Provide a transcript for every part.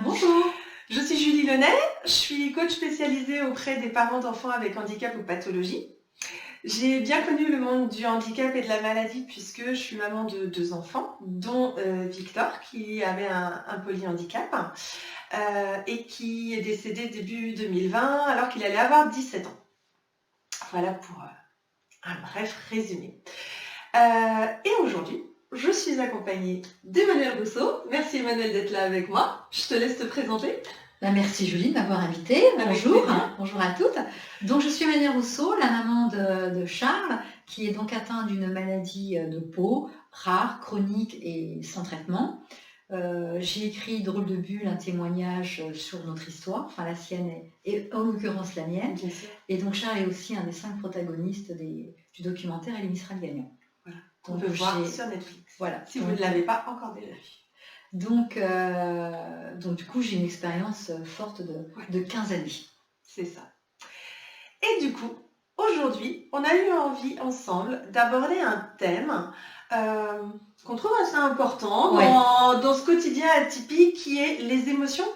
Bonjour. Je suis Julie Lenay, je suis coach spécialisée auprès des parents d'enfants avec handicap ou pathologie. J'ai bien connu le monde du handicap et de la maladie puisque je suis maman de 2 enfants, dont Victor qui avait un polyhandicap et qui est décédé début 2020 alors qu'il allait avoir 17 ans. Voilà pour un bref résumé. Et aujourd'hui, je suis accompagnée d'Emmanuel Rousseau. Merci Emmanuel d'être là avec moi. Je te laisse te présenter. Merci Julie de m'avoir invitée. Bonjour, bonjour à toutes. Donc je suis Emmanuel Rousseau, la maman de Charles, qui est donc atteint d'une maladie de peau rare, chronique et sans traitement. J'ai écrit Drôle de bulle, un témoignage sur notre histoire, enfin la sienne et en l'occurrence la mienne. Et donc Charles est aussi un des 5 protagonistes du documentaire Et les Mistral gagnants. Voilà. On peut voir sur Netflix. Voilà. Si vous ne l'avez pas encore déjà vu. Donc du coup, j'ai une expérience forte de 15 années. C'est ça. Et du coup, aujourd'hui, on a eu envie ensemble d'aborder un thème qu'on trouve assez important dans ce quotidien atypique qui est les émotions,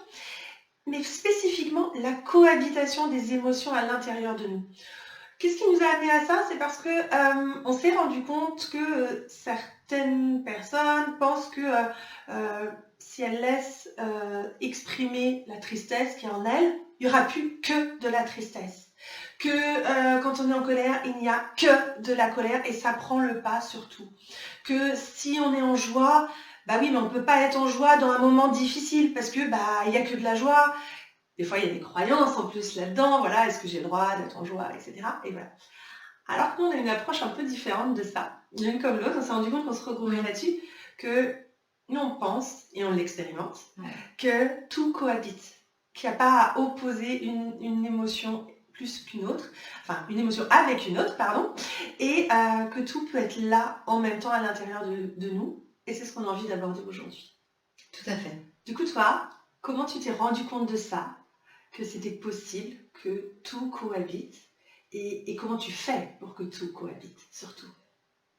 mais spécifiquement la cohabitation des émotions à l'intérieur de nous. Qu'est-ce qui nous a amené à ça? C'est parce que on s'est rendu compte que certaines personnes pensent que si elles laissent exprimer la tristesse qui est en elles, il n'y aura plus que de la tristesse. Que quand on est en colère, il n'y a que de la colère et ça prend le pas sur tout. Que si on est en joie, bah oui, mais on ne peut pas être en joie dans un moment difficile parce que il n'y a que de la joie. Des fois, il y a des croyances en plus là-dedans. Voilà, est-ce que j'ai le droit d'être en joie, etc. Et voilà. Alors que nous, on a une approche un peu différente de ça. L'une comme l'autre, on s'est rendu compte qu'on se regroupait là-dessus, que nous, on pense, et on l'expérimente, que tout cohabite. Qu'il n'y a pas à opposer une émotion plus qu'une autre, enfin, une émotion avec une autre, pardon, et que tout peut être là en même temps à l'intérieur de nous. Et c'est ce qu'on a envie d'aborder aujourd'hui. Tout à fait. Du coup, toi, comment tu t'es rendu compte de ça? Que c'était possible que tout cohabite et comment tu fais pour que tout cohabite surtout?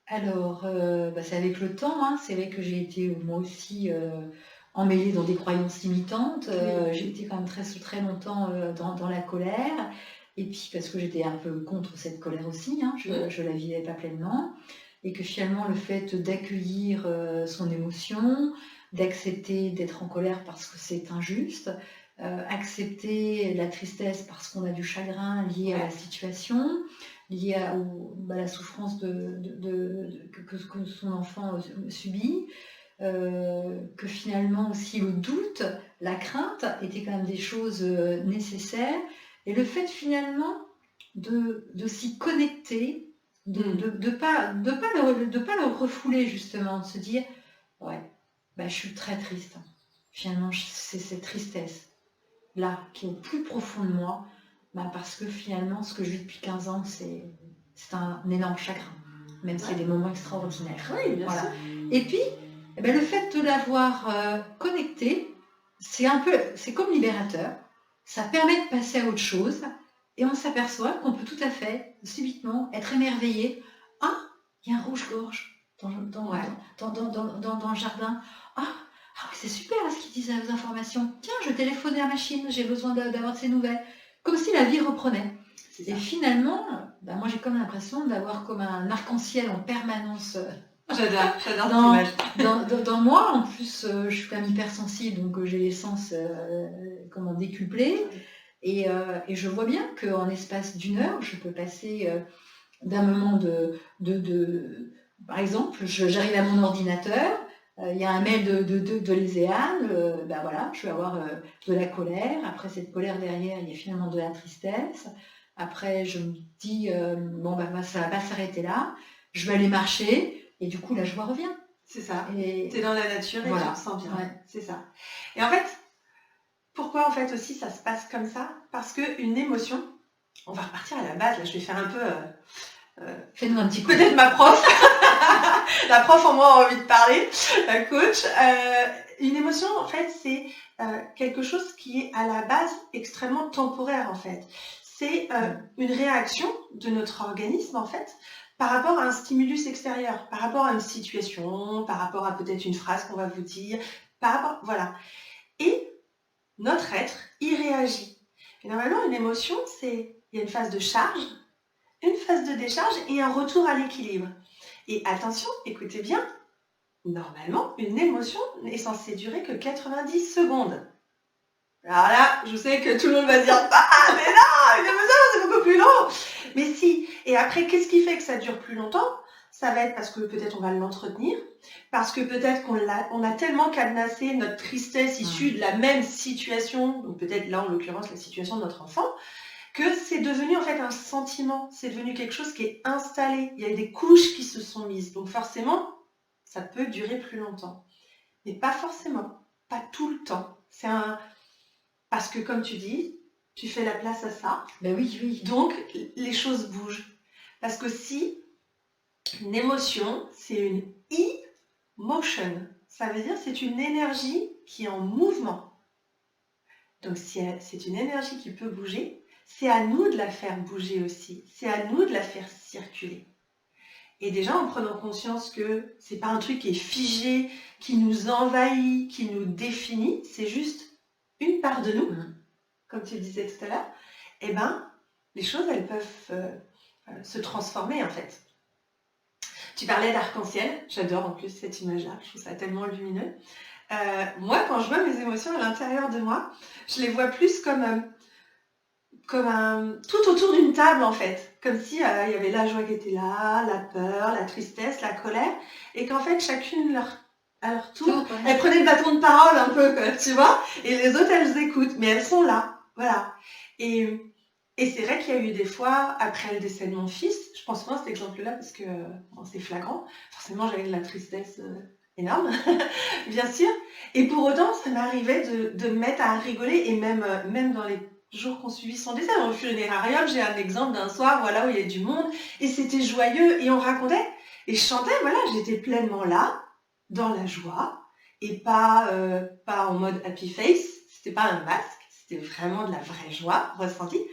Alors, c'est avec le temps, hein. C'est vrai que j'ai été moi aussi emmêlée dans des croyances limitantes. J'ai été quand même très longtemps dans la colère. Et puis parce que j'étais un peu contre cette colère aussi, hein. Je la vivais pas pleinement. Et que finalement le fait d'accueillir son émotion, d'accepter d'être en colère parce que c'est injuste, accepter la tristesse parce qu'on a du chagrin lié à la situation, lié à la souffrance que son enfant subit, que finalement aussi le doute, la crainte étaient quand même des choses nécessaires, et le fait finalement de s'y connecter, de pas le refouler justement, de se dire je suis très triste, finalement c'est cette tristesse là qui est au plus profond de moi, parce que finalement ce que je vis depuis 15 ans c'est un énorme chagrin, même s'il y a des moments extraordinaires. Oui, bien sûr. Et puis le fait de l'avoir connecté, c'est comme libérateur, ça permet de passer à autre chose, et on s'aperçoit qu'on peut tout à fait subitement être émerveillé. Ah, il y a un rouge-gorge dans le jardin. Ah, c'est super ce qu'ils disent aux informations. Tiens, je téléphonais à machine, j'ai besoin d'avoir de ces nouvelles. Comme si la vie reprenait. Et finalement, moi j'ai comme l'impression d'avoir comme un arc-en-ciel en permanence. J'adore cette image. Dans moi, en plus, je suis quand même hypersensible, donc j'ai les sens décuplés. Et je vois bien qu'en l'espace d'une heure, je peux passer d'un moment par exemple, j'arrive à mon ordinateur, il y a un mail de Lézéane, je vais avoir de la colère. Après cette colère derrière, il y a finalement de la tristesse. Après, je me dis, ça va pas s'arrêter là. Je vais aller marcher, et du coup, la joie revient. C'est ça. T'es dans la nature et tu te sens bien. Ouais. C'est ça. Et en fait, pourquoi en fait aussi ça se passe comme ça? Parce qu'une émotion, on va repartir à la base, là je vais faire un peu... Fais-nous un petit coup. Peut-être ma prof, la prof en moi a envie de parler, la coach. Une émotion en fait c'est quelque chose qui est à la base extrêmement temporaire en fait. C'est une réaction de notre organisme en fait par rapport à un stimulus extérieur, par rapport à une situation, par rapport à peut-être une phrase qu'on va vous dire, par rapport... Voilà. Et notre être y réagit. Et normalement, une émotion, il y a une phase de charge, une phase de décharge et un retour à l'équilibre. Et attention, écoutez bien, normalement, une émotion n'est censée durer que 90 secondes. Alors là, je sais que tout le monde va dire « Ah, mais non, une émotion, c'est beaucoup plus long !» Mais si. Et après, qu'est-ce qui fait que ça dure plus longtemps ? Ça va être parce que peut-être on va l'entretenir, parce que peut-être on a tellement cadenassé notre tristesse issue de la même situation, donc peut-être là, en l'occurrence, la situation de notre enfant, que c'est devenu en fait un sentiment, c'est devenu quelque chose qui est installé. Il y a des couches qui se sont mises. Donc forcément, ça peut durer plus longtemps. Mais pas forcément, pas tout le temps. Parce que comme tu dis, tu fais la place à ça. Ben oui. Donc les choses bougent. Parce que si une émotion, c'est une e-motion, ça veut dire c'est une énergie qui est en mouvement. Donc si c'est une énergie qui peut bouger, c'est à nous de la faire bouger aussi. C'est à nous de la faire circuler. Et déjà, en prenant conscience que c'est pas un truc qui est figé, qui nous envahit, qui nous définit, c'est juste une part de nous, comme tu le disais tout à l'heure, eh ben, les choses, elles peuvent se transformer, en fait. Tu parlais d'arc-en-ciel, j'adore en plus cette image-là, je trouve ça tellement lumineux. Moi, quand je vois mes émotions à l'intérieur de moi, je les vois plus comme tout autour d'une table en fait, comme si il y avait la joie qui était là, la peur, la tristesse, la colère, et qu'en fait chacune à leur tour, elles prenaient le bâton de parole un peu, quoi, tu vois, et les autres elles écoutent, mais elles sont là, voilà. Et c'est vrai qu'il y a eu des fois, après le décès de mon fils, je pense souvent à cet exemple-là parce que c'est flagrant, forcément j'avais de la tristesse énorme, bien sûr, et pour autant ça m'arrivait de me mettre à rigoler, et même dans les jours qu'on suivit son décès. Au funérarium, j'ai un exemple d'un soir, voilà, où il y a du monde, et c'était joyeux, et on racontait, et je chantais, voilà, j'étais pleinement là, dans la joie, et pas en mode happy face, c'était pas un masque, c'était vraiment de la vraie joie ressentie,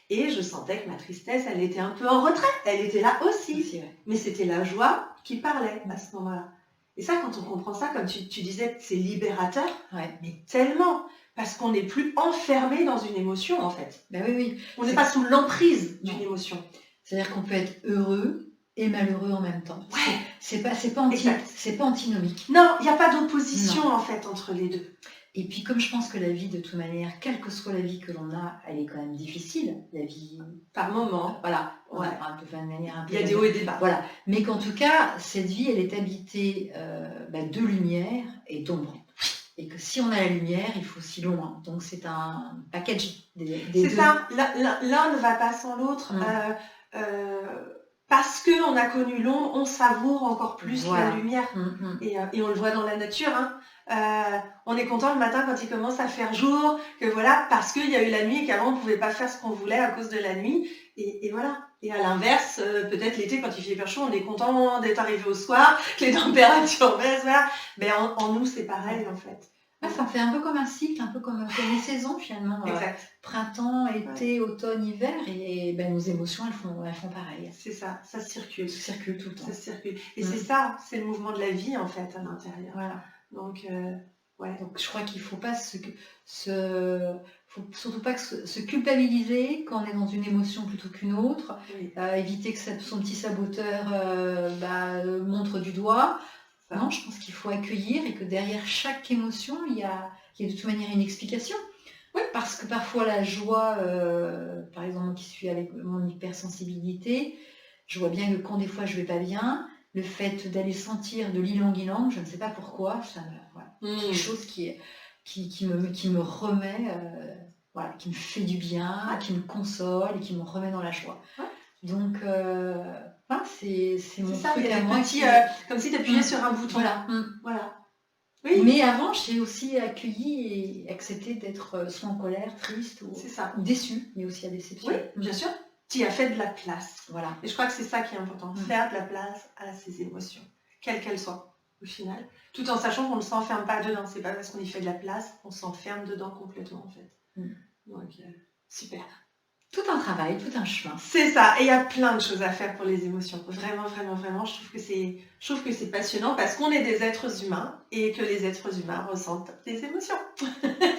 et je sentais que ma tristesse, elle était un peu en retrait, elle était là aussi, mais c'était la joie qui parlait à ce moment-là. Et ça, quand on comprend ça, comme tu disais, c'est libérateur, mais tellement, parce qu'on n'est plus enfermé dans une émotion, en fait. Ben oui. On n'est pas sous l'emprise d'une émotion. C'est-à-dire qu'on peut être heureux et malheureux en même temps. Ouais. C'est pas antinomique. Non, il n'y a pas d'opposition, en fait, entre les deux. Et puis, comme je pense que la vie, de toute manière, quelle que soit la vie que l'on a, elle est quand même difficile. La vie, par moment, voilà, un peu de manière un peu. Il y a des hauts et des bas. Voilà. Mais qu'en tout cas, cette vie, elle est habitée de lumière et d'ombre. Et que si on a la lumière, il faut aussi l'ombre. Donc c'est un package des deux. C'est ça, l'un ne va pas sans l'autre. Parce qu'on a connu l'ombre, on savoure encore plus la lumière. Et on le voit dans la nature. On est content le matin quand il commence à faire jour, que voilà, parce qu'il y a eu la nuit et qu'avant on ne pouvait pas faire ce qu'on voulait à cause de la nuit. Et voilà. Et à l'inverse, peut-être l'été, quand il fait hyper chaud, on est content d'être arrivé au soir, que les températures baissent, voilà. Mais en nous, c'est pareil, en fait. Ça fait un peu comme un cycle, un peu comme une saison, finalement. Exact. Printemps, été, automne, hiver, et nos émotions, elles font pareil. C'est ça, ça circule. Ça circule tout le temps. Ça circule. Et c'est ça, c'est le mouvement de la vie, en fait, à l'intérieur. Voilà. Donc, Donc, je crois qu'il ne faut pas faut surtout pas se culpabiliser quand on est dans une émotion plutôt qu'une autre, éviter que son petit saboteur montre du doigt. Non, je pense qu'il faut accueillir et que derrière chaque émotion, il y a de toute manière une explication. Oui, parce que parfois la joie, par exemple, qui suis avec mon hypersensibilité, je vois bien que quand des fois je vais pas bien, le fait d'aller sentir de l'ilang-ilang, je ne sais pas pourquoi, ça quelque chose qui me remet, qui me fait du bien, qui me console et qui me remet dans la joie. Ouais. Donc, c'est mon truc à moi. Comme si tu appuyais sur un bouton. Voilà. Oui. Mais avant, j'ai aussi accueilli et accepté d'être soit en colère, triste ou déçue, mais aussi à déception. Oui, bien sûr. Tu as fait de la place. Voilà. Et je crois que c'est ça qui est important, faire de la place à ces émotions, quelles qu'elles soient, au final. Tout en sachant qu'on ne s'enferme pas dedans. C'est pas parce qu'on y fait de la place qu'on s'enferme dedans complètement, en fait. Donc, super. Tout un travail, tout un chemin. C'est ça, et il y a plein de choses à faire pour les émotions. Vraiment, vraiment, vraiment, je trouve que c'est passionnant parce qu'on est des êtres humains et que les êtres humains ressentent des émotions.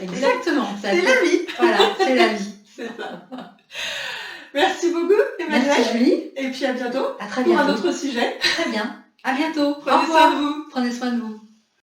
Exactement. C'est la vie. Voilà, c'est la vie. C'est ça. Merci beaucoup, Emmanuelle. Merci Julie. Et puis à bientôt. À très Pour bientôt. un autre sujet. Très bien. À bientôt. Au Prenez revoir. soin de vous. Prenez soin de vous.